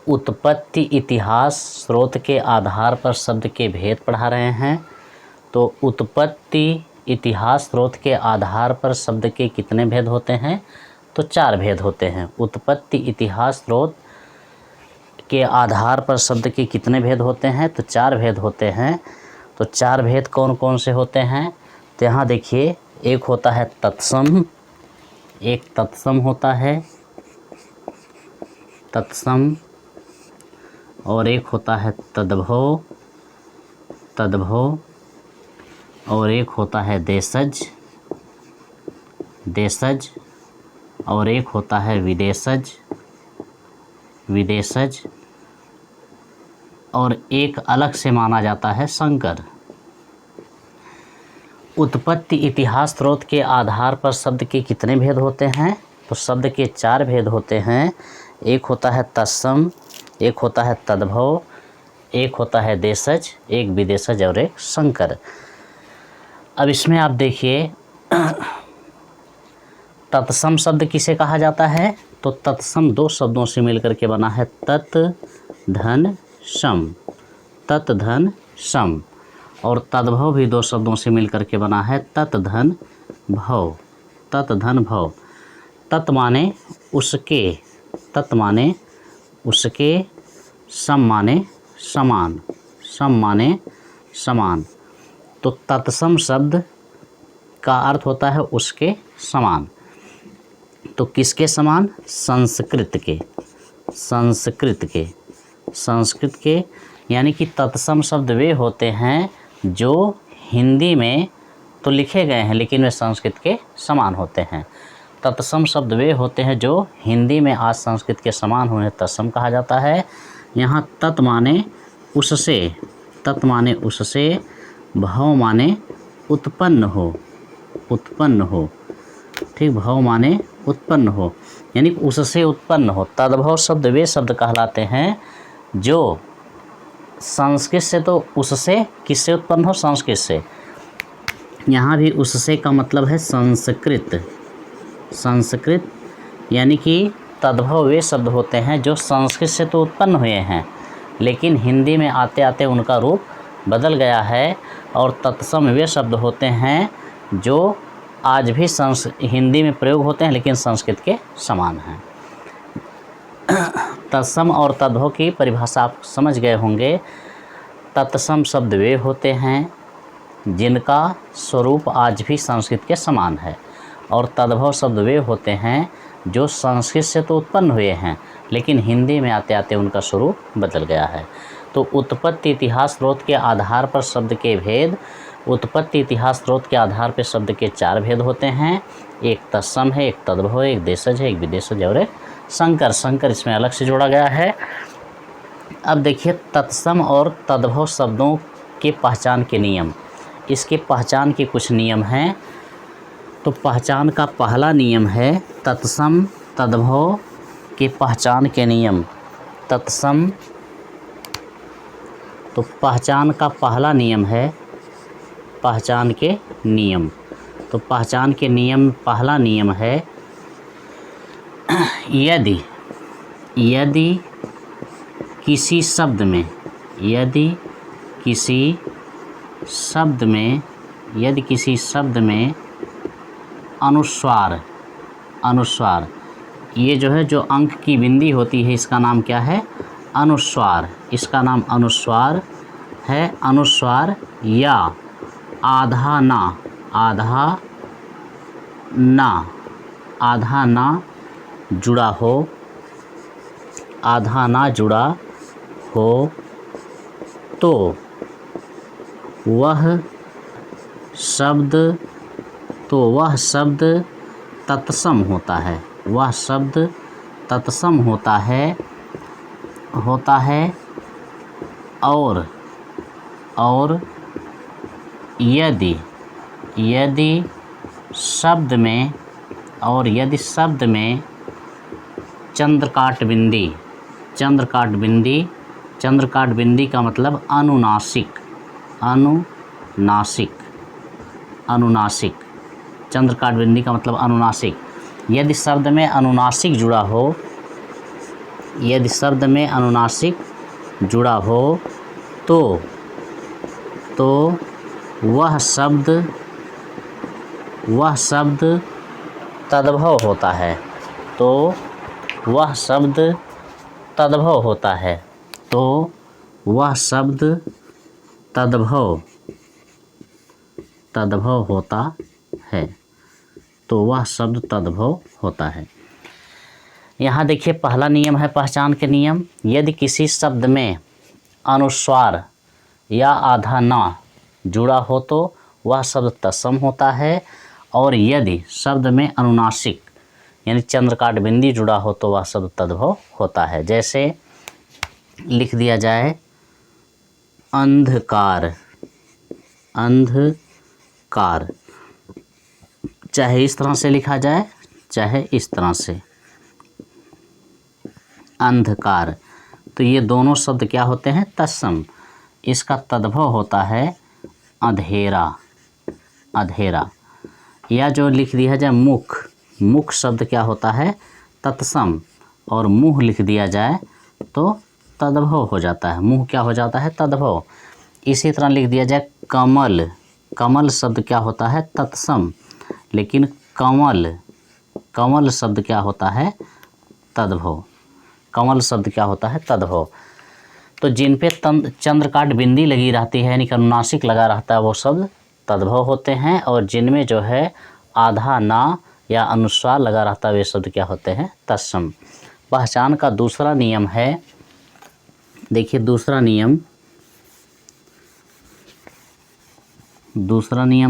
उत्पत्ति इतिहास स्रोत के आधार पर शब्द के भेद पढ़ा रहे हैं। तो उत्पत्ति इतिहास स्रोत के आधार पर शब्द के कितने भेद होते हैं? तो 4 भेद होते हैं। उत्पत्ति इतिहास स्रोत के आधार पर शब्द के कितने भेद होते हैं? तो 4 भेद होते हैं। तो 4 भेद कौन कौन से होते हैं? तो यहाँ देखिए, एक होता है तत्सम, एक तत्सम होता है, तत्सम, और एक होता है तद्भव, तद्भव, और एक होता है देशज, देशज, और एक होता है विदेशज, विदेशज, और एक अलग से माना जाता है संकर। उत्पत्ति इतिहास स्रोत के आधार पर शब्द के कितने भेद होते हैं? तो शब्द के 4 भेद होते हैं। एक होता है तत्सम, एक होता है तद्भव, एक होता है देशज, एक विदेशज, और एक संकर। अब इसमें आप देखिए, तत्सम शब्द किसे कहा जाता है? तो तत्सम 2 शब्दों से मिलकर के बना है, तत् धन सम, तत् धन सम। और तद्भव भी 2 शब्दों से मिलकर के बना है, तत् धन भव, तत् धन भव। तत् माने उसके, तत् माने उसके, सम माने समान, सम माने समान। तो तत्सम शब्द का अर्थ होता है उसके समान। तो किसके समान? संस्कृत के, संस्कृत के, संस्कृत के। यानी कि तत्सम शब्द वे होते हैं जो हिंदी में तो लिखे गए हैं लेकिन वे संस्कृत के समान होते हैं। तत्सम शब्द वे होते हैं जो हिंदी में आज संस्कृत के समान होने तत्सम कहा जाता है। यहाँ तत् माने उससे, तत् माने उससे, भव माने उत्पन्न हो, उत्पन्न हो, ठीक, भव माने उत्पन्न हो, यानी उससे उत्पन्न हो। तद्भव शब्द वे शब्द कहलाते हैं जो संस्कृत से, तो उससे किससे उत्पन्न हो? संस्कृत से। यहाँ भी उससे का मतलब है संस्कृत, संस्कृत, यानी कि तद्भव वे शब्द होते हैं जो संस्कृत से तो उत्पन्न हुए हैं लेकिन हिंदी में आते आते उनका रूप बदल गया है। और तत्सम वे शब्द होते हैं जो आज भी हिंदी में प्रयोग होते हैं लेकिन संस्कृत के समान हैं। तत्सम और तद्भव की परिभाषा आप समझ गए होंगे। तत्सम शब्द वे होते हैं जिनका स्वरूप आज भी संस्कृत के समान है, और तद्भव शब्द वे होते हैं जो संस्कृत से तो उत्पन्न हुए हैं लेकिन हिंदी में आते आते उनका स्वरूप बदल गया है। तो उत्पत्ति इतिहास स्रोत के आधार पर शब्द के भेद, उत्पत्ति इतिहास स्रोत के आधार पर शब्द के 4 भेद होते हैं। एक तत्सम है, एक तद्भव है, एक देशज है, एक विदेशज, और एक संकर। संकर इसमें अलग से जोड़ा गया है। अब देखिए, तत्सम और तद्भव शब्दों के पहचान के नियम। इसके पहचान के कुछ नियम हैं। तो पहचान का पहला नियम है तत्सम तद्भव के पहचान के नियम। तत्सम, तो पहचान का पहला नियम है पहचान के नियम। तो पहचान के नियम, पहला नियम है यदि, यदि किसी शब्द में, यदि किसी शब्द में, यदि किसी शब्द में अनुस्वार, अनुस्वार, ये जो है जो अंक की बिंदी होती है इसका नाम क्या है? अनुस्वार। इसका नाम अनुस्वार है। अनुस्वार या आधा ना, आधा ना, आधा ना जुड़ा हो, आधा ना जुड़ा हो तो वह शब्द, तो वह शब्द तत्सम होता है, वह शब्द तत्सम होता है, होता है। और यदि, यदि शब्द में, और यदि शब्द में चंद्रकाट बिंदी, चंद्रकाट बिंदी, चंद्रकाट बिंदी का मतलब अनुनासिक, अनुनासिक, अनुनासिक, चंद्रकाट बिंदी का मतलब अनुनासिक। यदि शब्द में अनुनासिक जुड़ा हो यदि शब्द में अनुनासिक जुड़ा हो तो वह शब्द तद्भव होता है। तो वह शब्द तद्भव होता है। तो वह शब्द तद्भव होता है। तो वह शब्द तद्भव होता है। यहाँ देखिए पहला नियम है पहचान के नियम। यदि किसी शब्द में अनुस्वार या आधा ना जुड़ा हो तो वह शब्द तत्सम होता है, और यदि शब्द में अनुनासिक यानी चंद्रकाट बिंदी जुड़ा हो तो वह शब्द तद्भव होता है। जैसे लिख दिया जाए अंधकार, अंधकार, चाहे इस तरह से लिखा जाए चाहे इस तरह से, अंधकार। तो ये दोनों शब्द क्या होते हैं? तत्सम। इसका तद्भव होता है अंधेरा, अधेरा। या जो लिख दिया जाए मुख, मुख शब्द क्या होता है? तत्सम। और मुँह लिख दिया जाए तो तद्भव हो जाता है। मुँह क्या हो जाता है? तद्भव। इसी तरह लिख दिया जाए कमल, कमल शब्द क्या होता है? तत्सम। लेकिन कमल, कमल शब्द क्या होता है? तद्भव। कमल शब्द क्या होता है? तद्भव। तो जिन पे चंद्रकाट बिंदी लगी रहती है यानी कि अनुनासिक लगा रहता है वो शब्द तद्भव होते हैं, और जिनमें जो है आधा ना या अनुस्वार लगा रहता है वे शब्द क्या होते हैं? तत्सम। पहचान का दूसरा नियम है, देखिए दूसरा नियम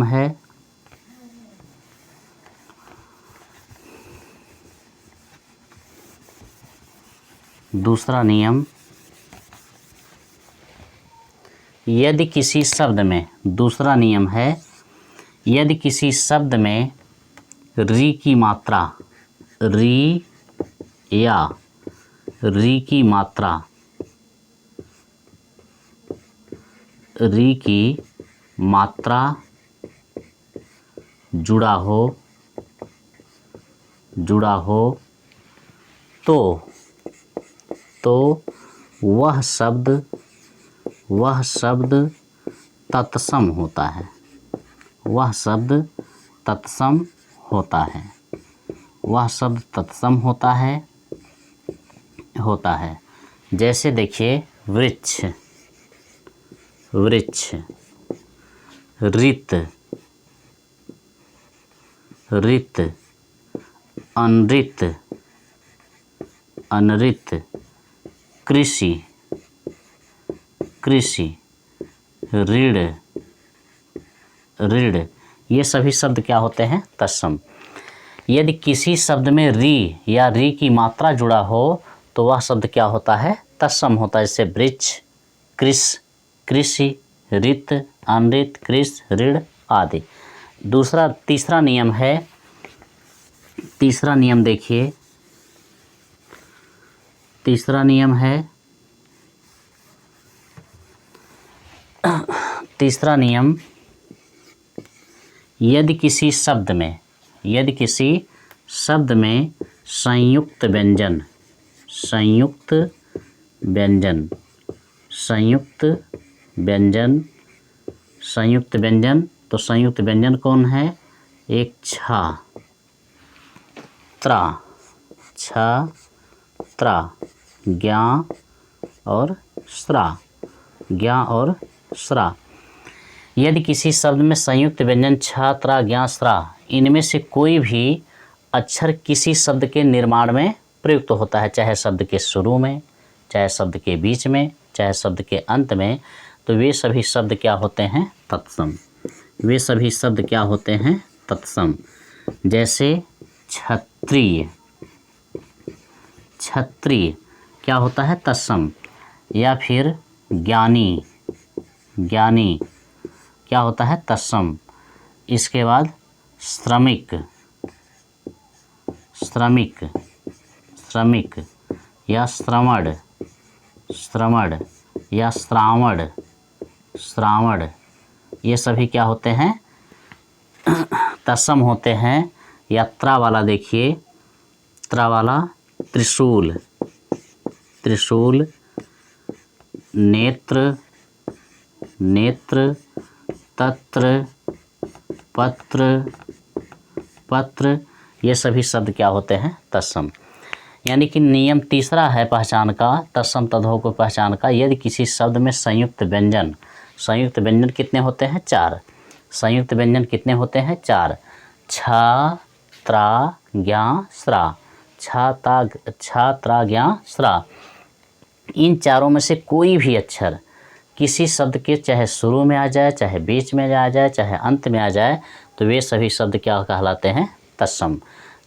है दूसरा नियम, यदि किसी शब्द में, दूसरा नियम है यदि किसी शब्द में री की मात्रा, री या री की मात्रा, री की मात्रा जुड़ा हो तो वह शब्द तत्सम होता है। वह शब्द तत्सम होता है। वह शब्द तत्सम होता है। जैसे देखिए वृक्ष, वृक्ष, ऋत, ऋत, अनृत, अनृत, कृषि, कृषि, ऋण, ऋण। ये सभी शब्द क्या होते हैं? तत्सम। यदि किसी शब्द में री या री की मात्रा जुड़ा हो तो वह शब्द क्या होता है? तत्सम होता है। जैसे वृक्ष, कृष, कृषि, ऋत, अनृत, कृष, ऋण आदि। तीसरा नियम है, तीसरा नियम देखिए, तीसरा नियम है, तीसरा नियम, यदि किसी शब्द में संयुक्त व्यंजन, संयुक्त व्यंजन, संयुक्त व्यंजन, संयुक्त व्यंजन, तो संयुक्त व्यंजन कौन है? एक छा, त्रा, छा, त्रा, ज्ञा और स्रा, ज्ञा और स्रा। यदि किसी शब्द में संयुक्त व्यंजन छ, त्रा, ज्ञा, स्रा इनमें से कोई भी अक्षर किसी शब्द के निर्माण में प्रयुक्त होता है, चाहे शब्द के शुरू में, चाहे शब्द के बीच में, चाहे शब्द के अंत में, तो वे सभी शब्द क्या होते हैं? तत्सम। वे सभी शब्द क्या होते हैं? तत्सम। जैसे क्षत्रिय, क्षत्रिय क्या होता है? तत्सम। या फिर ज्ञानी, ज्ञानी क्या होता है? तत्सम। इसके बाद श्रमिक, श्रमिक, श्रमिक या श्रवण, श्रवण या श्रावण, श्रावण, ये सभी क्या होते हैं? तत्सम होते हैं। या त्रा वाला देखिए, त्रा वाला त्रिशूल, त्रिशूल, नेत्र, नेत्र, तत्र, पत्र, पत्र, ये सभी शब्द क्या होते हैं? तत्सम। यानी कि नियम तीसरा है पहचान का, तत्सम तद्भव को पहचान का। यदि किसी शब्द में संयुक्त व्यंजन कितने होते हैं? 4। संयुक्त व्यंजन कितने होते हैं? 4। छ, त्रा, ज्ञा, स्रा। छ, त्रा, ज्ञा, स्रा। इन चारों में से कोई भी अक्षर किसी शब्द के चाहे शुरू में आ जाए, चाहे बीच में आ जाए, चाहे अंत में आ जाए, तो वे सभी शब्द क्या कहलाते हैं? तत्सम।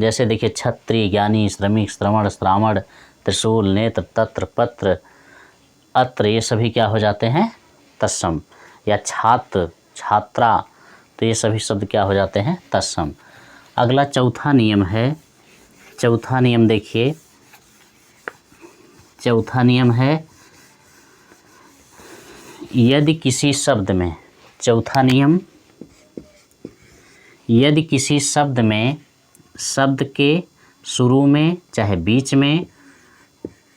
जैसे देखिए, छत्री, ज्ञानी, श्रमिक, श्रवण, श्रावण, त्रिशूल, नेत्र, तत्र, पत्र, अत्र, ये सभी क्या हो जाते हैं? तत्सम। या छात्र, छात्रा, तो ये सभी शब्द क्या हो जाते हैं? तत्सम। अगला चौथा नियम है। चौथा नियम देखिए, चौथा नियम है यदि किसी शब्द में, चौथा नियम, यदि किसी शब्द में शब्द के शुरू में चाहे बीच में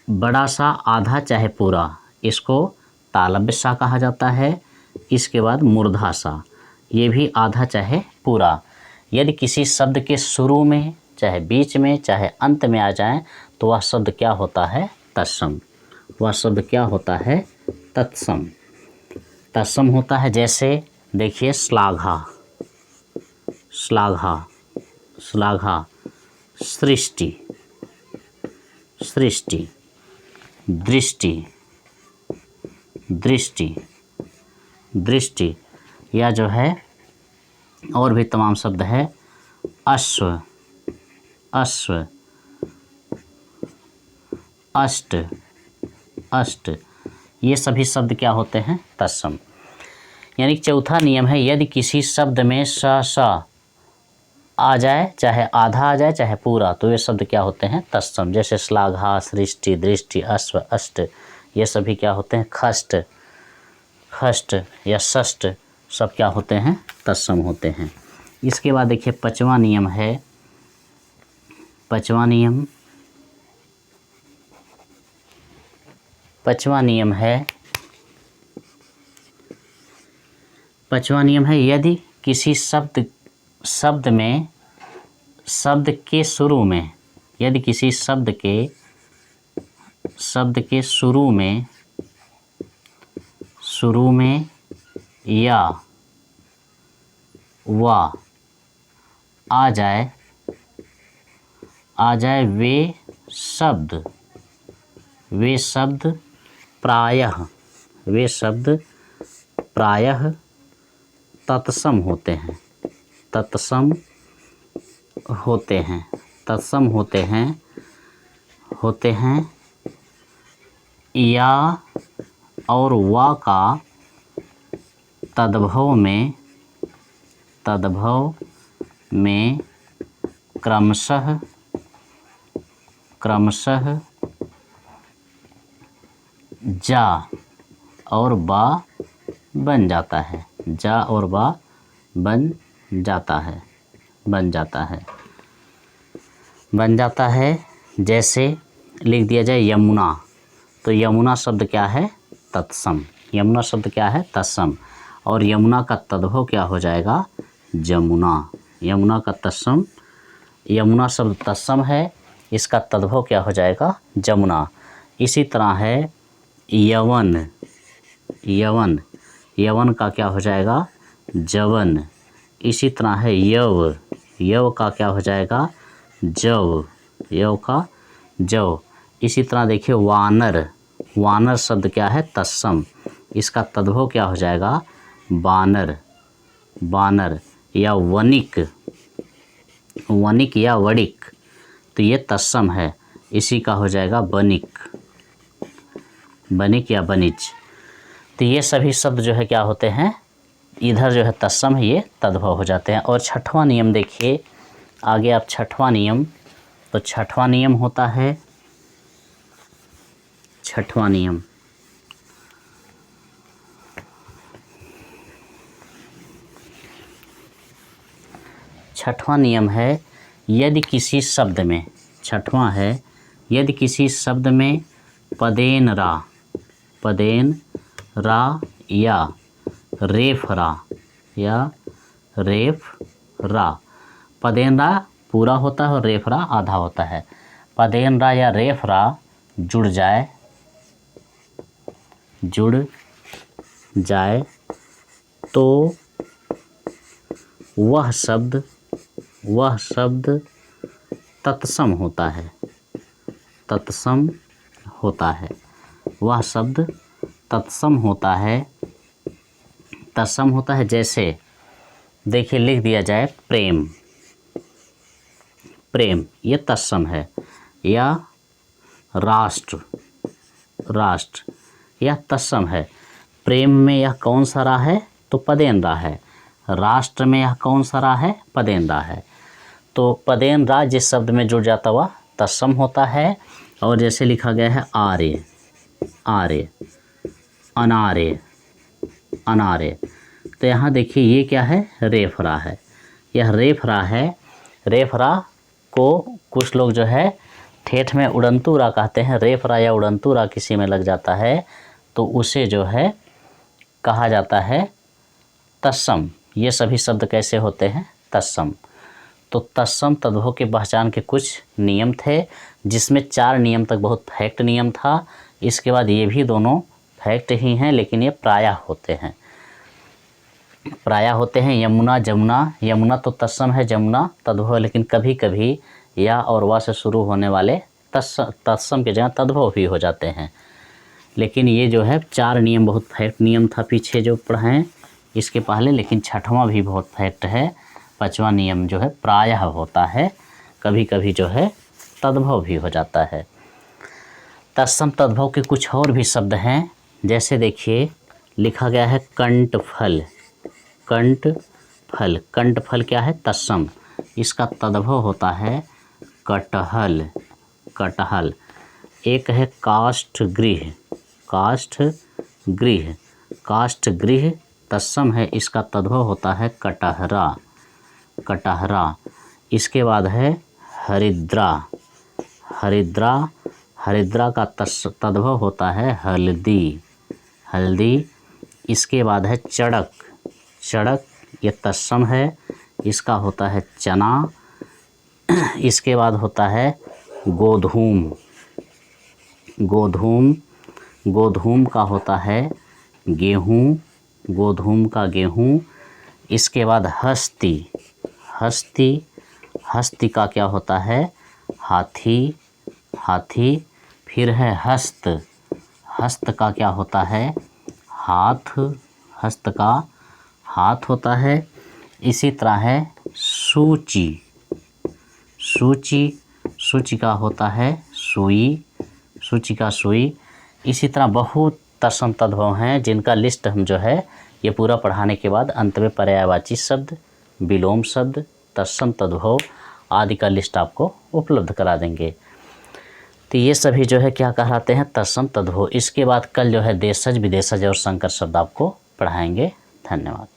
बड़ा सा आधा चाहे पूरा, इसको तालव्य सा कहा जाता है। इसके बाद मूर्धा सा, ये भी आधा चाहे पूरा। यदि किसी शब्द के शुरू में चाहे बीच में चाहे अंत में आ जाए तो वह शब्द क्या होता है? तत्सम। वह शब्द क्या होता है? तत्सम। तत्सम होता है। जैसे देखिए, श्लाघा, श्लाघा, श्लाघा, सृष्टि, सृष्टि, दृष्टि, दृष्टि, दृष्टि, या जो है और भी तमाम शब्द है। अश्व, अश्व, अष्ट, अष्ट, ये सभी शब्द क्या होते हैं? तत्सम। यानी चौथा नियम है, यदि किसी शब्द में स आ जाए, चाहे आधा आ जाए चाहे पूरा, तो ये शब्द क्या होते हैं? तत्सम। जैसे श्लाघा, सृष्टि, दृष्टि, अश्व, अष्ट, ये सभी क्या होते हैं? खष्ट, खष्ट या षष्ठ, सब क्या होते हैं? तत्सम होते हैं। इसके बाद देखिए, पांचवा नियम है। पांचवा नियम, पांचवा नियम है, पांचवा नियम है यदि किसी शब्द में शब्द के शुरू में, यदि किसी शब्द के शुरू में या वा आ जाए वे शब्द प्रायः तत्सम होते हैं। तत्सम होते हैं। तत्सम होते हैं या और वा का तद्भव में क्रमशः जा और बा बन जाता है। जा और बा बन जाता है। जैसे लिख दिया जाए यमुना, तो यमुना शब्द क्या है? तत्सम। यमुना शब्द क्या है? तत्सम। और यमुना का तद्भव क्या हो जाएगा? जमुना। यमुना का तत्सम, यमुना शब्द तत्सम है, इसका तद्भव क्या हो जाएगा? जमुना। इसी तरह है यवन, यवन का क्या हो जाएगा? जवन। इसी तरह है यव का क्या हो जाएगा? जव, यव का जव। इसी तरह देखिए वानर शब्द क्या है? तत्सम, इसका तद्भव क्या हो जाएगा? बानर। या वनिक या वड़िक, तो ये तत्सम है, इसी का हो जाएगा बनिक या बनिज। तो ये सभी शब्द जो है क्या होते हैं? इधर जो है तत्सम है, ये तद्भव हो जाते हैं। और छठवां नियम देखिए, आगे आप छठवां नियम, तो छठवां नियम होता है, छठवां नियम है यदि किसी शब्द में, छठवां है, यदि किसी शब्द में पदेन रा या रेफरा पदेन रा पूरा होता है और रेफरा आधा होता है। पदेन रा या रेफरा जुड़ जाए तो वह शब्द तत्सम होता है। वह शब्द तत्सम होता है। जैसे देखिए लिख दिया जाए प्रेम ये तत्सम है, या राष्ट्र यह तत्सम है। प्रेम में यह कौन सा रा है तो पदेन रा है। राष्ट्र में यह कौन सा रा है पदेन रा है। तो पदेन रा जिस शब्द में जुड़ जाता वह तत्सम होता है। और जैसे लिखा गया है आर्य अनार्य तो यहाँ देखिए ये क्या है रेफरा है। यह रेफरा है। रेफरा को कुछ लोग जो है ठेठ में उड़ंतू रा कहते हैं। रेफरा या उड़ंतू रा किसी में लग जाता है तो उसे जो है कहा जाता है तत्सम। ये सभी शब्द कैसे होते हैं तत्सम। तो तत्सम तद्भव के पहचान के कुछ नियम थे, जिसमें 4 नियम तक बहुत फैक्ट नियम था। इसके बाद ये भी दोनों फैक्ट ही हैं, लेकिन ये प्रायः होते हैं। यमुना तो तत्सम है, जमुना तद्भव, लेकिन कभी कभी या और वा से शुरू होने वाले तत्सम की जगह तद्भव भी हो जाते हैं। लेकिन ये जो है 4 नियम बहुत फैक्ट नियम था पीछे जो पढ़ाएं इसके पहले, लेकिन 6वां भी बहुत फैक्ट है। 5वां नियम जो है प्रायः होता है, कभी कभी जो है तद्भव भी हो जाता है। तत्सम तद्भव के कुछ और भी शब्द हैं, जैसे देखिए लिखा गया है कंठफल कंठफल क्या है तत्सम। इसका तद्भव होता है कटहल। एक है काष्ठगृह तत्सम है। इसका तद्भव होता है कटहरा। इसके बाद है हरिद्रा का तद्भव होता है हल्दी। इसके बाद है चड़क ये तत्सम है। इसका होता है चना। इसके बाद होता है गोधूम का होता है गेहूं। इसके बाद हस्ती का क्या होता है हाथी। फिर है हस्त का क्या होता है हाथ। हस्त का हाथ होता है। इसी तरह है सूची का होता है सुई। इसी तरह बहुत तत्सम तद्भव हैं, जिनका लिस्ट हम जो है ये पूरा पढ़ाने के बाद अंत में पर्यायवाची शब्द, विलोम शब्द, तत्सम तद्भव आदि का लिस्ट आपको उपलब्ध करा देंगे। तो ये सभी जो है क्या कहलाते हैं तत्सम तद्भव। इसके बाद कल जो है देशज, विदेशज और संकर शब्द आपको पढ़ाएंगे। धन्यवाद।